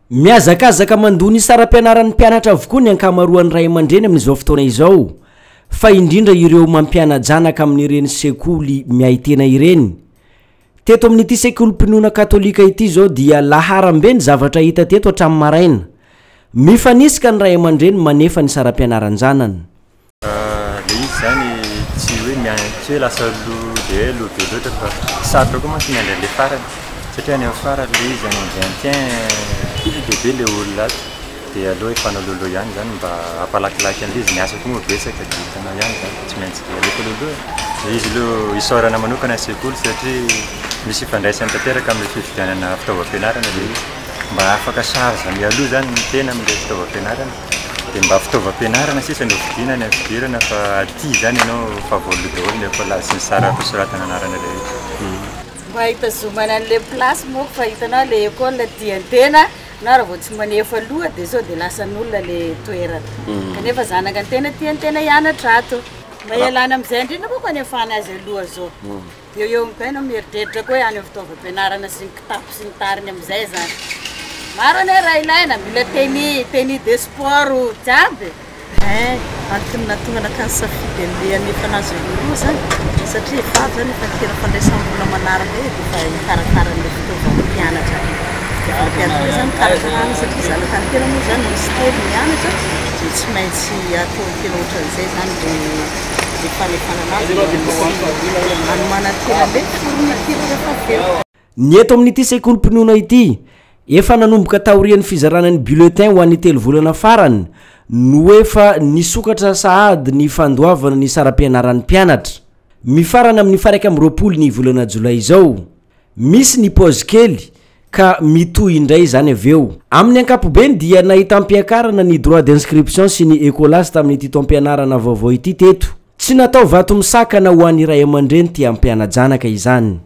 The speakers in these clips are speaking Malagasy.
miazakazaka mandony saram-pianaran'ny mpianatra avokoa ny ankamaroan'ny ray aman-dreny amin'izao fotoana izao fa indrindra ireo mampiana-janaka amin'ireny sekoly miay tena ireny. Teto amin'ity sekoly mpinoana katolika ity zao dia laharambe ny zavatra hita teto hatramin'ny maraina. Mifanisika ny ray aman-dreny manefa ny saram-pianaran-janany. Zany tsy hoe miantsy hoe lasa dia lobe loatra fa sarotra koa mantsy miandry le farany satria any amin'ny farany le izy any maintien bebe le olona ato dia aloha efanalolo ihany zany mba apalakilaky an'le izy miasa koa mabesaka dia hitanao ihany zany tsy maintsy aleko lolo izy lo isaorana manokana sekoly satria misy ifandraisany tanteraka amin'ny fividianana fitaovam-pianarana le mba afaka charge mialoha zany ny tena amin'le fitaovam-pianarana dia mba fitaovam-pianarana sisa no vidinany amin'ny fidirana fa aty zany ianao fa voalo daholo nefa laha sy ny sara fisoratana anarana le mba hitazomana an'le plasy moa fa hitanao le école dian-tena na raha vao tsy manefa aloha dia zao dia lasan'olona le toerana kanefa zanaka ny tena tian-tena hianatra ato mba ialana amin'izay indrindra koa kanefana azy aloha zao eo mipaina mieritreritra koa ihany amin'ny fitaovam-pianarana sy ny kitapo sy ny tariny amin'izay zany maro ane raha ilaina mila tenue de sport jiaby antony natonga nakany safidy an'le anefa anazy aloha zany satria vavy zany efa tena fandraisam-bola manaraka dia efa hikarakara an'le fitaovam-pianatra mpianatra zany karakarana satria zanaka ny tena moa zany misy telo mianatra dia tsy maintsy atao tena ohatran'izay zany le fanefana anazy anomanatena le fourniture rehefa feo. Ny eto amin'ity sekoly mpinoana ity efa nanomboka taorian'ny fizarana ny bulletin ho an'ny telo volana farany no efa nisokatra sahady ny fandoavana ny saram-pianaran'ny mpianatra. Mifarana amin'ny 1 ny volana jolay izao. Misy ny pause kely ka mitohy indray zany aveo. Amin'ny ankapobeny dia nahita ampiakarana ny droit d'inscription sy ny écolaste tamin'ity taom-pianarana vaovao ity teto. Tsy natao vato misakana ho an'ny ray aman-dreny ty ampiana-janaka izany.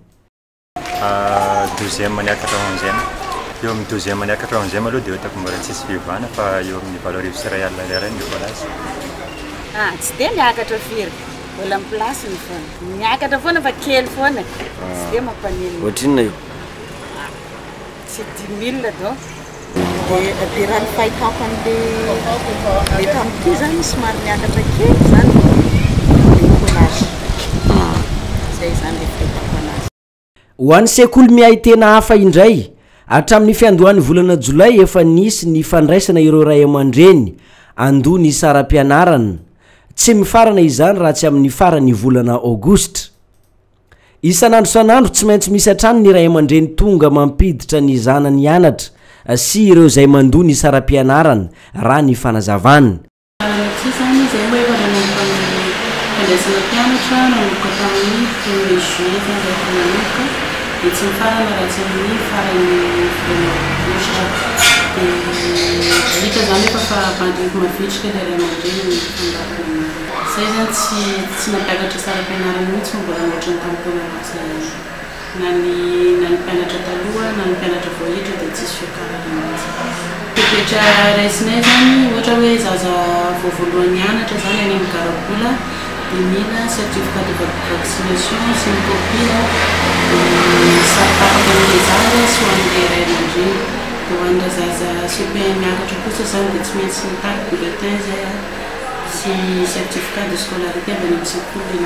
Deuxième niakatra 11e. Eo amin'ny 12e niakatra 11e aloha dia hitako mbola tsisy fivana fa eo amin'ny valorivo sy ray alina lera ny plasy. Tsy dia niakatra firy mbola amin'ny plasiny foana niakatra foana fa kely foana tsy dia mampanino. Ohatrinona io? Tsy 10 000 do. Dia raha ny fahitako an'le tamin'ity zany somary niakatra kely zany écolage zay zany le fahitako anazy. Ho an'ny sekoly miay tena hafa indray hatramin'ny fiandohan'ny volana jolay efa nisy ny fandraisana ireo ray aman-dreny andoha ny saram-pianarana tsy mifarana izany raha tsy amin'ny farany volana aogostra. Isanandro sanandro tsy maintsy misy hatrany ny ray aman-dreny tonga mampiditra ny zanany hianatra sy ireo zay mandoha ny saram-pianarana raha ny fanazavana. It's in Faranarazzini, because I never found my future that I'm doing. Since it's not better to start up in our roots, but I'm watching Tampona. Nani Penetratalua, Nan Penetravoid, that's his Shukara. The picture is Nezani, what always as a Fofuloniana, Tazan in Carapula. Menina, certificado de vacinação, sem copia, sapato organizada, sua bandeira imagem, quando as supermercados de construção de desmentir bulletins e certificado escolaridade beneficiário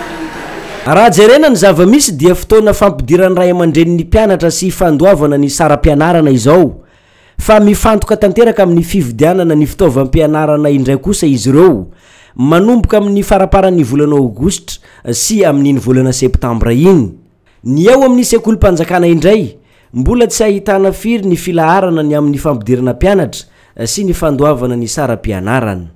na raha jerena ny zava-misy dia fotoana fampidiran'ny ray aman-drenin'ny mpianatra sy fandoavana ny saram-pianarana izao fa mifantoka tanteraka amin'ny fividianana ny fitaovam-pianarana indray kosa izy ireo manomboka amin'ny faraparan'ny volana aogostra sy amin'ny volana septambra iny. Ny eo amin'ny sekolim-panjakana indray mbola tsy ahitana firy ny filaharana ny amin'ny fampidirana mpianatra sy ny fandoavana ny saram-pianarana.